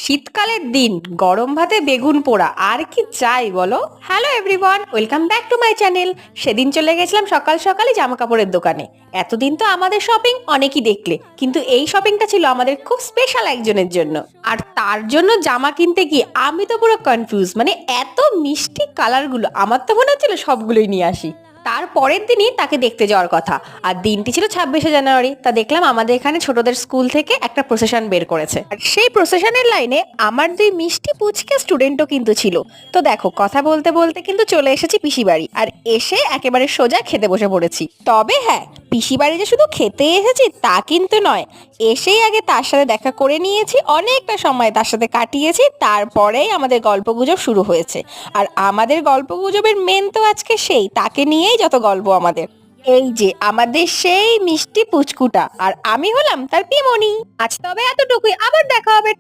শীতকালের দিন গরম ভাতে বেগুন পোড়া আর কি চাই বলো। Hello everyone, welcome back to my channel. সেদিন চলে গেছিলাম সকাল সকালই জামা কাপড়ের দোকানে। এতদিন তো আমাদের শপিং অনেকই দেখলে, কিন্তু এই শপিংটা ছিল আমাদের খুব স্পেশাল একজনের জন্য। আর তার জন্য জামা কিনতে গিয়ে আমি তো পুরো কনফিউজ, মানে এত মিষ্টি কালারগুলো আমার তো মনে হচ্ছিল সবগুলোই নিয়ে আসি। তার পরের দিনই তাকে দেখতে যাওয়ার কথা, আর দিনটি ছিল 26শে জানুয়ারি। তা দেখলাম আমাদের এখানে ছোটদের স্কুল থেকে একটা প্রসেশন বের করেছে, আর সেই প্রসেশনের লাইনে আমার দুই মিষ্টি পুচকে স্টুডেন্টও কিন্তু ছিল। তো দেখো, কথা বলতে বলতে কিন্তু চলে এসেছি পিসি বাড়ি, আর এসে একেবারে সোজা খেতে বসে পড়েছি। তবে হ্যাঁ, পিসি বাড়ি যে শুধু খেতে এসেছি তা কিন্তু নয়, এসেই আগে তার সাথে দেখা করে নিয়েছি, অনেকটা সময় তার সাথে কাটিয়েছি, তারপরেই আমাদের গল্পগুজব শুরু হয়েছে। আর আমাদের গল্পগুজবের মেন তো আজকে সেই, তাকে নিয়েই যত গল্প আমাদের। এই যে আমাদের সেই মিষ্টি পুচকুটা, আর আমি হলাম তার পিমনি। আজ তবে এতটুকুই, আবার দেখা হবে।